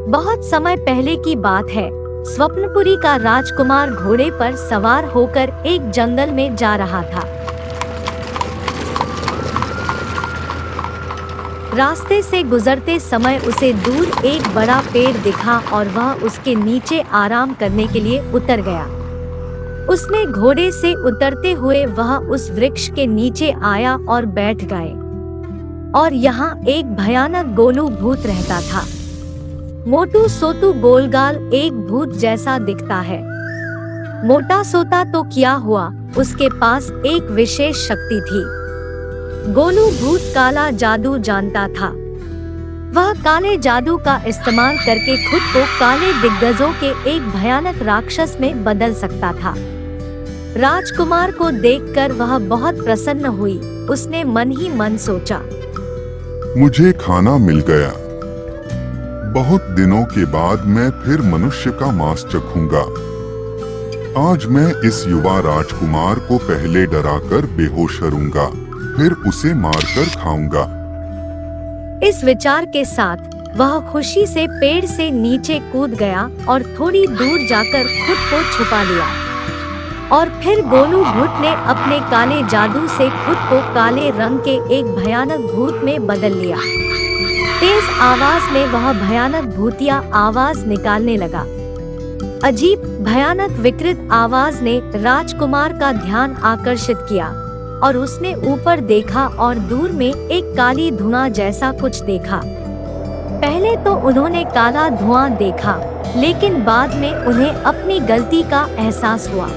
बहुत समय पहले की बात है। स्वप्नपुरी का राजकुमार घोड़े पर सवार होकर एक जंगल में जा रहा था। रास्ते से गुजरते समय उसे दूर एक बड़ा पेड़ दिखा और वह उसके नीचे आराम करने के लिए उतर गया। उसने घोड़े से उतरते हुए वह उस वृक्ष के नीचे आया और बैठ गए। और यहाँ एक भयानक गोलू भूत रहता था। मोटू सोतू गोलगाल एक भूत जैसा दिखता है। मोटा सोता तो क्या हुआ, उसके पास एक विशेष शक्ति थी। गोलू भूत काला जादू जानता था। वह काले जादू का इस्तेमाल करके खुद को काले दिग्गजों के एक भयानक राक्षस में बदल सकता था। राजकुमार को देखकर वह बहुत प्रसन्न हुई। उसने मन ही मन सोचा, मुझे खाना मिल गया। बहुत दिनों के बाद मैं फिर मनुष्य का मांस चखूंगा। आज मैं इस युवा राजकुमार को पहले डराकर बेहोश करूंगा, फिर उसे मारकर खाऊंगा। इस विचार के साथ वह खुशी से पेड़ से नीचे कूद गया और थोड़ी दूर जाकर खुद को छुपा लिया। और फिर गोलू भूत ने अपने काले जादू से खुद को काले रंग के एक भयानक भूत में बदल लिया। तेज आवाज में वह भयानक भूतिया आवाज निकालने लगा। अजीब भयानक विकृत आवाज ने राजकुमार का ध्यान आकर्षित किया और उसने ऊपर देखा और दूर में एक काली धुआं जैसा कुछ देखा। पहले तो उन्होंने काला धुआं देखा, लेकिन बाद में उन्हें अपनी गलती का एहसास हुआ।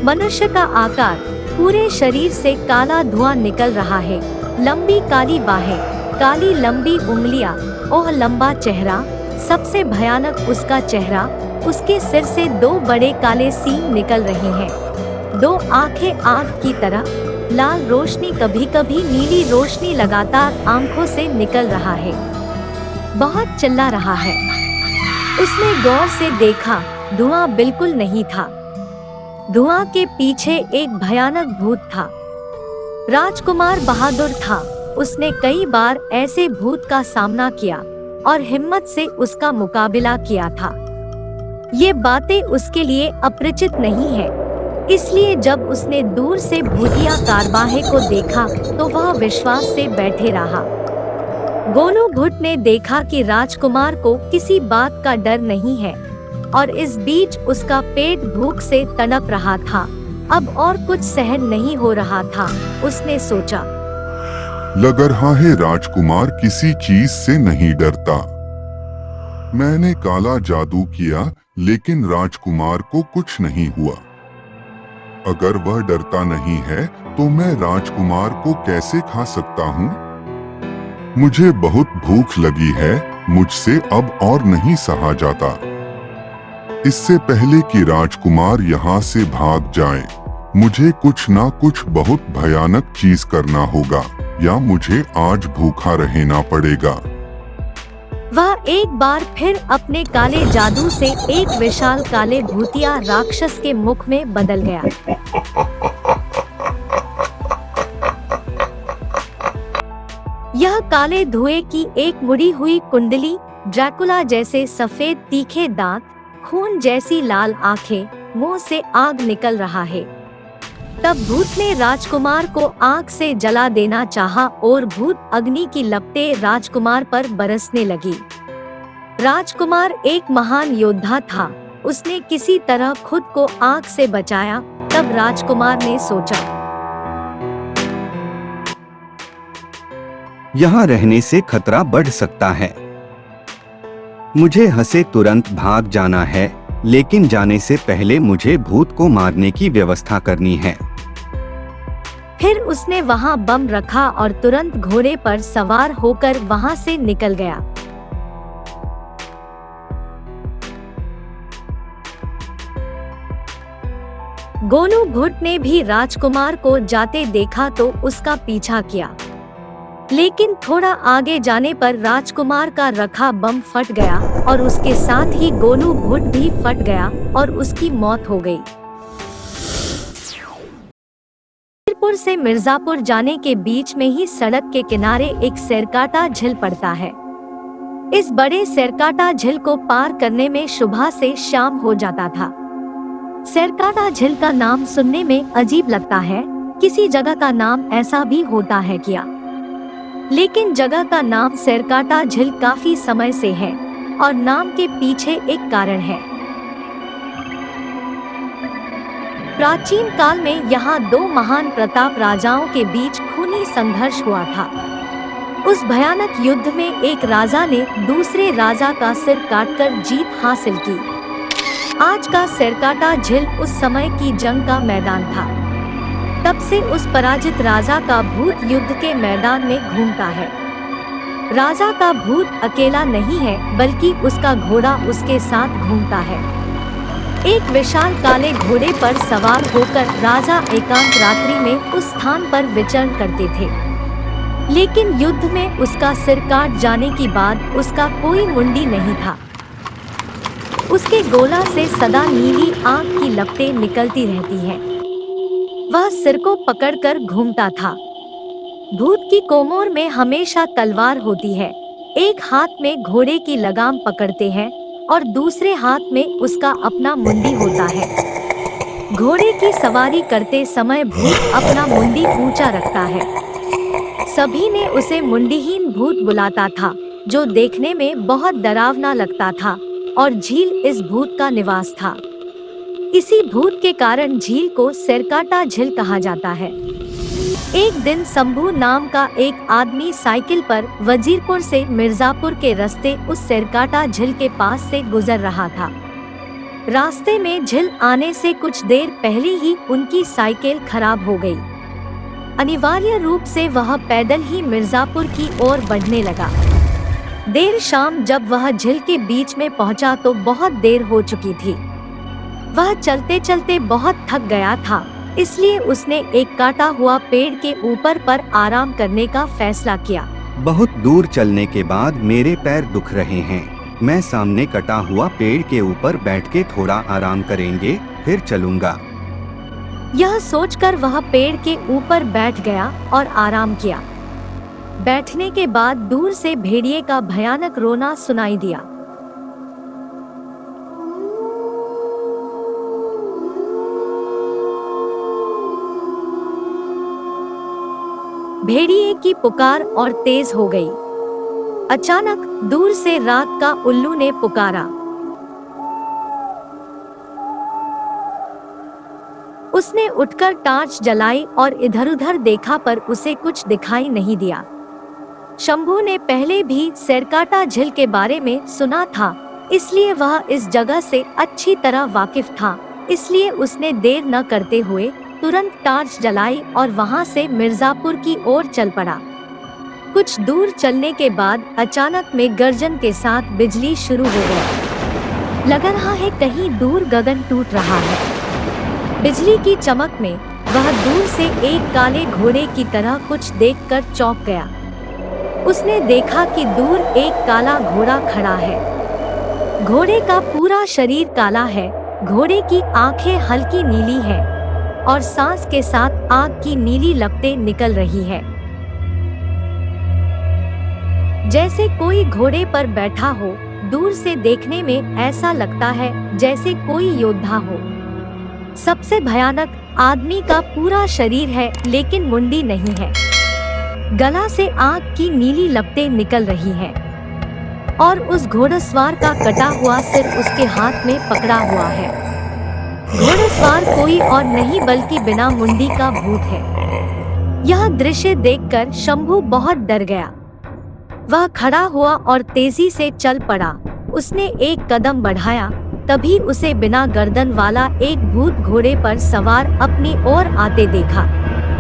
मनुष्य का आकार, पूरे शरीर से काला धुआं निकल रहा है। लंबी काली बाहें, काली लंबी उंगलियां, ओह लंबा चेहरा, सबसे भयानक उसका चेहरा। उसके सिर से दो बड़े काले सींग निकल रहे हैं। दो आंखें आग की तरह, लाल रोशनी, कभी कभी नीली रोशनी लगातार आंखों से निकल रहा है। बहुत चिल्ला रहा है। उसने गौर से देखा, धुआं बिल्कुल नहीं था। धुआं के पीछे एक भयानक भूत था। राजकुमार बहादुर था। उसने कई बार ऐसे भूत का सामना किया और हिम्मत से उसका मुकाबला किया था। ये बातें उसके लिए अपरिचित नहीं है, इसलिए जब उसने दूर से भूतिया कारवाहे को देखा तो वह विश्वास से बैठे रहा। गोलू भूत ने देखा कि राजकुमार को किसी बात का डर नहीं है और इस बीच उसका पेट भूख से तड़प रहा था। अब और कुछ सहन नहीं हो रहा था। उसने सोचा, लग रहा है राजकुमार किसी चीज से नहीं डरता। मैंने काला जादू किया, लेकिन राजकुमार को कुछ नहीं हुआ। अगर वह डरता नहीं है तो मैं राजकुमार को कैसे खा सकता हूँ? मुझे बहुत भूख लगी है, मुझसे अब और नहीं सहा जाता। इससे पहले कि राजकुमार यहाँ से भाग जाए, मुझे कुछ ना कुछ बहुत भयानक चीज करना होगा, या मुझे आज भूखा रहना पड़ेगा। वह एक बार फिर अपने काले जादू से एक विशाल काले भूतिया राक्षस के मुख में बदल गया। यह काले धुएं की एक मुड़ी हुई कुंडली, ड्रैकुला जैसे सफेद तीखे दांत, खून जैसी लाल आंखें, मुंह से आग निकल रहा है। तब भूत ने राजकुमार को आग से जला देना चाहा और भूत अग्नि की लपटें राजकुमार पर बरसने लगी। राजकुमार एक महान योद्धा था। उसने किसी तरह खुद को आग से बचाया। तब राजकुमार ने सोचा, यहाँ रहने से खतरा बढ़ सकता है। मुझे हंसे तुरंत भाग जाना है, लेकिन जाने से पहले मुझे भूत को मारने की व्यवस्था करनी है। फिर उसने वहां बम रखा और तुरंत घोड़े पर सवार होकर वहां से निकल गया। गोलू भूत ने भी राजकुमार को जाते देखा तो उसका पीछा किया, लेकिन थोड़ा आगे जाने पर राजकुमार का रखा बम फट गया और उसके साथ ही गोलू भूत भी फट गया और उसकी मौत हो गई। मिर्जापुर से मिर्जापुर जाने के बीच में ही सड़क के किनारे एक सिरकाटा झील पड़ता है। इस बड़े सिरकाटा झील को पार करने में सुबह से शाम हो जाता था। सिरकाटा झील का नाम सुनने में अजीब लगता है, किसी जगह का नाम ऐसा भी होता है क्या? लेकिन जगह का नाम सिरकाटा झील काफी समय से है और नाम के पीछे एक कारण है। प्राचीन काल में यहाँ दो महान प्रताप राजाओं के बीच खूनी संघर्ष हुआ था। उस भयानक युद्ध में एक राजा ने दूसरे राजा का सिर काटकर जीत हासिल की। आज का सिरकाटा झील उस समय की जंग का मैदान था। तब से उस पराजित राजा का भूत युद्ध के मैदान में घूमता है। राजा का भूत अकेला नहीं है, बल्कि उसका घोड़ा उसके साथ घूमता है। एक विशाल काले घोड़े पर सवार होकर राजा एकांत रात्रि में उस स्थान पर विचरण करते थे। लेकिन युद्ध में उसका सिर काट जाने के बाद उसका कोई मुंडी नहीं था। उसके गोला से सदा नीली आग की लपटें निकलती रहती हैं। वह सिर को पकड़कर घूमता था। भूत की कोमर में हमेशा तलवार होती है। एक हाथ में घोड़े की लगाम पकड़ते हैं और दूसरे हाथ में उसका अपना मुंडी होता है। घोड़े की सवारी करते समय भूत अपना मुंडी ऊंचा रखता है। सभी ने उसे मुंडीहीन भूत बुलाता था, जो देखने में बहुत डरावना लगता था, और झील इस भूत का निवास था। इसी भूत के कारण झील को सिरकाटा झील कहा जाता है। एक दिन शंभू नाम का एक आदमी साइकिल पर वजीरपुर से मिर्जापुर के रास्ते उस सिरकाटा झील के पास से गुजर रहा था। रास्ते में झील आने से कुछ देर पहले ही उनकी साइकिल खराब हो गई। अनिवार्य रूप से वह पैदल ही मिर्जापुर की ओर बढ़ने लगा। देर शाम जब वह झील के बीच में पहुंचा तो बहुत देर हो चुकी थी। वह चलते चलते बहुत थक गया था, इसलिए उसने एक काटा हुआ पेड़ के ऊपर पर आराम करने का फैसला किया। बहुत दूर चलने के बाद मेरे पैर दुख रहे हैं। मैं सामने कटा हुआ पेड़ के ऊपर बैठ के थोड़ा आराम करेंगे, फिर चलूंगा। यह सोचकर वह पेड़ के ऊपर बैठ गया और आराम किया। बैठने के बाद दूर से भेड़िए का भयानक रोना सुनाई दिया। भेड़िए की पुकार और तेज हो गई। अचानक दूर से रात का उल्लू ने पुकारा। उसने उठकर टार्च जलाई और इधर-उधर देखा, पर उसे कुछ दिखाई नहीं दिया। शंभू ने पहले भी सिरकाटा झील के बारे में सुना था, इसलिए वह इस जगह से अच्छी तरह वाकिफ था। इसलिए उसने देर न करते हुए तुरंत टार्च जलाई और वहां से मिर्जापुर की ओर चल पड़ा। कुछ दूर चलने के बाद अचानक में गर्जन के साथ बिजली शुरू हो गई। लग रहा है कहीं दूर गगन टूट रहा है। बिजली की चमक में वह दूर से एक काले घोड़े की तरह कुछ देखकर चौंक गया। उसने देखा कि दूर एक काला घोड़ा खड़ा है। घोड़े का पूरा शरीर काला है। घोड़े की आंखें हल्की नीली हैं और सांस के साथ आग की नीली लपटें निकल रही है। जैसे कोई घोड़े पर बैठा हो। दूर से देखने में ऐसा लगता है जैसे कोई योद्धा हो। सबसे भयानक, आदमी का पूरा शरीर है लेकिन मुंडी नहीं है। गला से आग की नीली लपटें निकल रही हैं और उस घोड़सवार का कटा हुआ सिर उसके हाथ में पकड़ा हुआ है। घोड़सवार कोई और नहीं बल्कि बिना मुंडी का भूत है। यह दृश्य देखकर शंभू बहुत डर गया। वह खड़ा हुआ और तेजी से चल पड़ा। उसने एक कदम बढ़ाया, तभी उसे बिना गर्दन वाला एक भूत घोड़े पर सवार अपनी ओर आते देखा।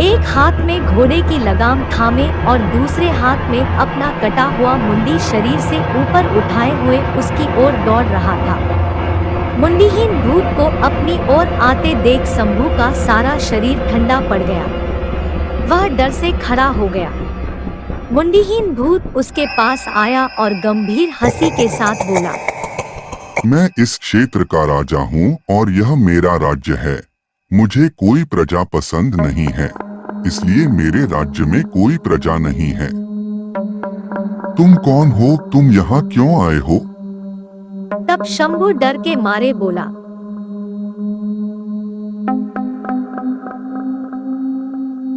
एक हाथ में घोड़े की लगाम थामे और दूसरे हाथ में अपना कटा हुआ मुंडी शरीर से ऊपर उठाए हुए उसकी ओर दौड़ रहा था। मुंडीहीन भूत को अपनी ओर आते देख शंभू का सारा शरीर ठंडा पड़ गया। वह डर से खड़ा हो गया। मुंडीहीन भूत उसके पास आया और गंभीर हंसी के साथ बोला, मैं इस क्षेत्र का राजा हूँ और यह मेरा राज्य है। मुझे कोई प्रजा पसंद नहीं है, इसलिए मेरे राज्य में कोई प्रजा नहीं है। तुम कौन हो? तुम यहाँ क्यों आए हो? तब शंभू डर के मारे बोला,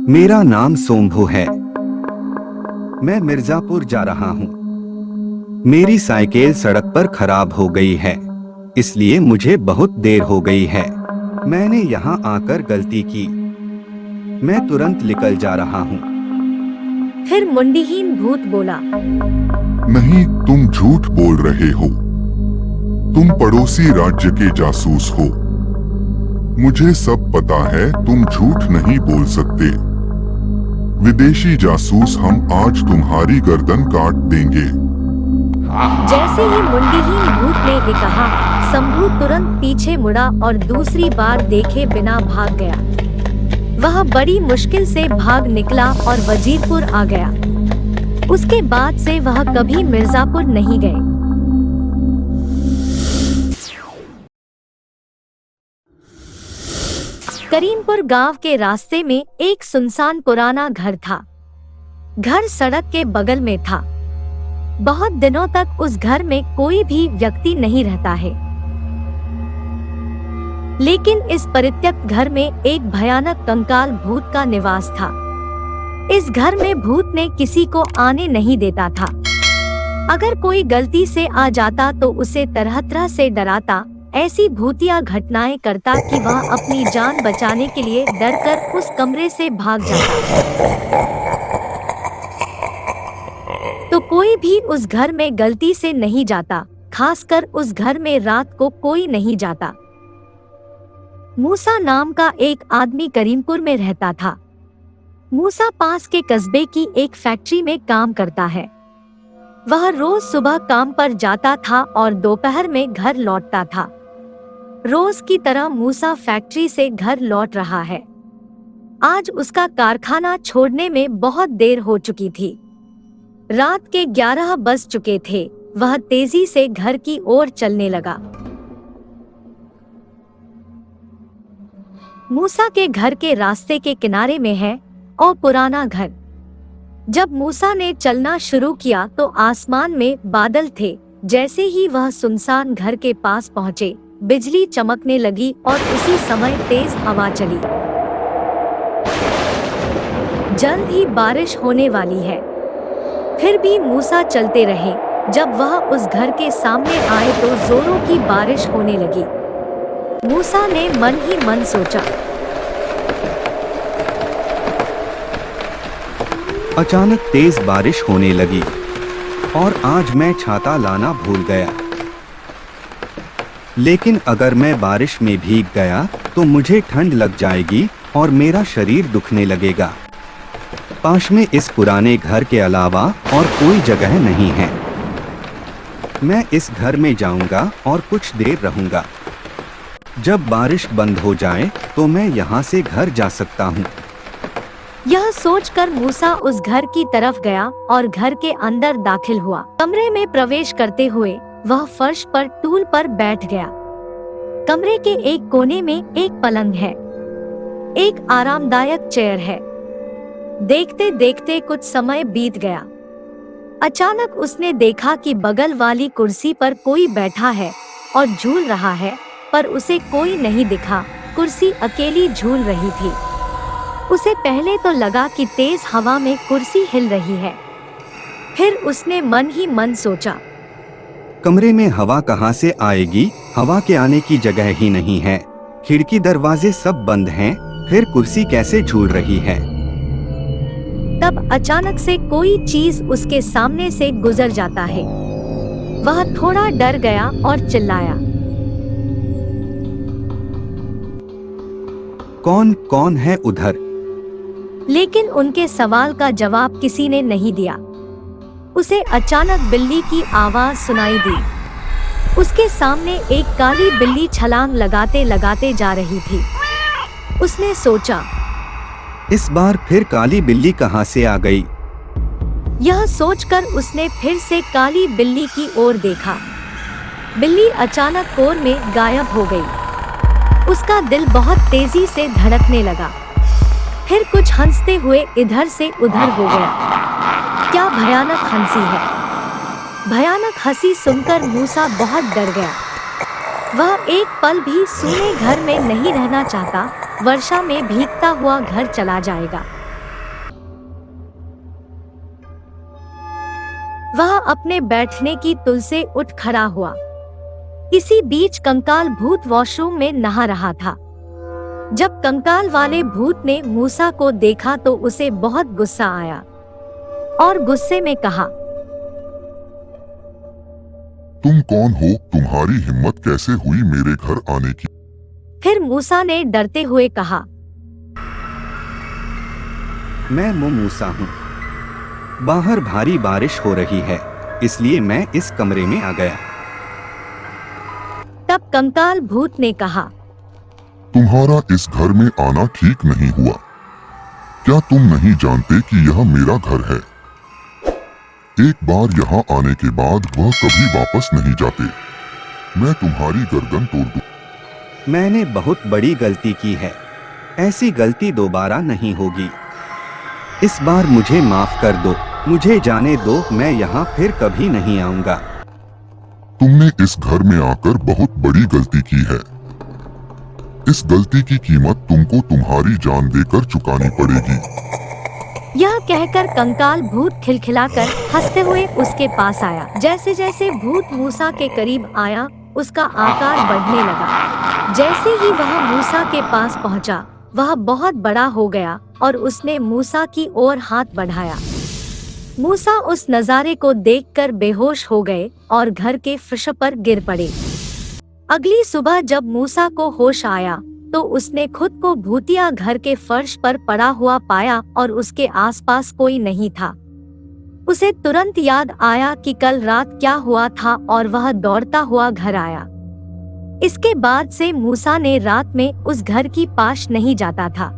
मेरा नाम सोम्भू है। मैं मिर्जापुर जा रहा हूँ। मेरी साइकिल सड़क पर खराब हो गई है, इसलिए मुझे बहुत देर हो गई है। मैंने यहाँ आकर गलती की। मैं तुरंत निकल जा रहा हूँ। फिर मुंडीहीन भूत बोला, नहीं, तुम झूठ बोल रहे हो। तुम पड़ोसी राज्य के जासूस हो। मुझे सब पता है, तुम झूठ नहीं बोल सकते। विदेशी जासूस, हम आज तुम्हारी गर्दन काट देंगे। जैसे ही मुंडीहीन भूत ने ये कहा, शंभू तुरंत पीछे मुड़ा और दूसरी बार देखे बिना भाग गया। वह बड़ी मुश्किल से भाग निकला और वजीरपुर आ गया। उसके बाद से वह कभी मिर्जापुर नहीं गए। करीमपुर गांव के रास्ते में एक सुनसान पुराना घर था। घर सड़क के बगल में था। बहुत दिनों तक उस घर में कोई भी व्यक्ति नहीं रहता है। लेकिन इस परित्यक्त घर में एक भयानक कंकाल भूत का निवास था। इस घर में भूत ने किसी को आने नहीं देता था। अगर कोई गलती से आ जाता तो उसे तरह तरह से डराता, ऐसी भूतिया घटनाएं करता कि वह अपनी जान बचाने के लिए डरकर उस कमरे से भाग जाता। तो कोई भी उस घर में गलती से नहीं जाता, खासकर उस घर में रात को कोई नहीं जाता। मूसा नाम का एक आदमी करीमपुर में रहता था। मूसा पास के कस्बे की एक फैक्ट्री में काम करता है। वह रोज सुबह काम पर जाता था और दोपहर में घर लौटता था। रोज की तरह मूसा फैक्ट्री से घर लौट रहा है। आज उसका कारखाना छोड़ने में बहुत देर हो चुकी थी। रात के 11 बज चुके थे। वह तेजी से घर की ओर चलने लगा। मूसा के घर के रास्ते के किनारे में है और पुराना घर। जब मूसा ने चलना शुरू किया तो आसमान में बादल थे। जैसे ही वह सुनसान घर के पास पहुंचे, बिजली चमकने लगी और उसी समय तेज हवा चली। जल्द ही बारिश होने वाली है। फिर भी मूसा चलते रहे। जब वह उस घर के सामने आए तो जोरों की बारिश होने लगी। मूसा ने मन ही मन सोचा। अचानक तेज बारिश होने लगी और आज मैं छाता लाना भूल गया। लेकिन अगर मैं बारिश में भीग गया तो मुझे ठंड लग जाएगी और मेरा शरीर दुखने लगेगा। पास में इस पुराने घर के अलावा और कोई जगह नहीं है। मैं इस घर में जाऊंगा और कुछ देर रहूंगा। जब बारिश बंद हो जाए तो मैं यहाँ से घर जा सकता हूँ। यह सोचकर मूसा उस घर की तरफ गया और घर के अंदर दाखिल हुआ। कमरे में प्रवेश करते हुए वह फर्श पर टूल पर बैठ गया। कमरे के एक कोने में एक पलंग है। एक आरामदायक चेयर है। देखते देखते कुछ समय बीत गया। अचानक उसने देखा कि बगल वाली कुर्सी पर कोई बैठा है और झूल रहा है, पर उसे कोई नहीं दिखा। कुर्सी अकेली झूल रही थी। उसे पहले तो लगा कि तेज हवा में कुर्सी हिल रही है। फिर उसने मन ही मन सोचा, कमरे में हवा कहाँ से आएगी? हवा के आने की जगह ही नहीं है। खिड़की दरवाजे सब बंद हैं, फिर कुर्सी कैसे झूल रही है? तब अचानक से कोई चीज उसके सामने से गुजर जाता है। वह थोड़ा डर गया और चिल्लाया, कौन कौन है उधर? लेकिन उनके सवाल का जवाब किसी ने नहीं दिया। उसे अचानक बिल्ली की आवाज सुनाई दी। उसके सामने एक काली बिल्ली छलांग लगाते लगाते जा रही थी। उसने सोचा, इस बार फिर काली बिल्ली कहाँ से आ गई? यह सोचकर उसने फिर से काली बिल्ली की ओर देखा। बिल्ली अचानक कोर में गायब हो गई। उसका दिल बहुत तेजी से धड़कने लगा। फिर कुछ हंसते हुए इधर से उधर हो गया। क्या भयानक हंसी है। भयानक हंसी सुनकर मूसा बहुत डर गया। वह एक पल भी सूने घर में नहीं रहना चाहता, वर्षा में भीगता हुआ घर चला जाएगा। वह अपने बैठने की तुल से उठ खड़ा हुआ। इसी बीच कंकाल भूत वॉशरूम में नहा रहा था। जब कंकाल वाले भूत ने मूसा को देखा तो उसे बहुत गुस्सा आया और गुस्से में कहा, तुम कौन हो? तुम्हारी हिम्मत कैसे हुई मेरे घर आने की? फिर मूसा ने डरते हुए कहा, मैं मूसा हूँ। बाहर भारी बारिश हो रही है, इसलिए मैं इस कमरे में आ गया। तब कंकाल भूत ने कहा, तुम्हारा इस घर में आना ठीक नहीं हुआ। क्या तुम नहीं जानते कि यह मेरा घर है? एक बार यहाँ आने के बाद वह कभी वापस नहीं जाते। मैं तुम्हारी गर्दन तोड़ दूं। मैंने बहुत बड़ी गलती की है, ऐसी गलती दोबारा नहीं होगी। इस बार मुझे माफ कर दो, मुझे जाने दो, मैं यहाँ फिर कभी नहीं आऊंगा। तुमने इस घर में आकर बहुत बड़ी गलती की है। इस गलती की कीमत तुमको तुम्हारी जान देकर चुकानी पड़ेगी। यह कहकर कंकाल भूत खिलखिलाकर हंसते हुए उसके पास आया। जैसे जैसे भूत मूसा के करीब आया, उसका आकार बढ़ने लगा। जैसे ही वह मूसा के पास पहुंचा, वह बहुत बड़ा हो गया और उसने मूसा की ओर हाथ बढ़ाया। मूसा उस नजारे को देखकर बेहोश हो गए और घर के फर्श पर गिर पड़े। अगली सुबह जब मूसा को होश आया तो उसने खुद को भूतिया घर के फर्श पर पड़ा हुआ पाया और उसके आसपास कोई नहीं था। उसे तुरंत याद आया कि कल रात क्या हुआ था और वह दौड़ता हुआ घर आया। इसके बाद से मूसा ने रात में उस घर की पास नहीं जाता था।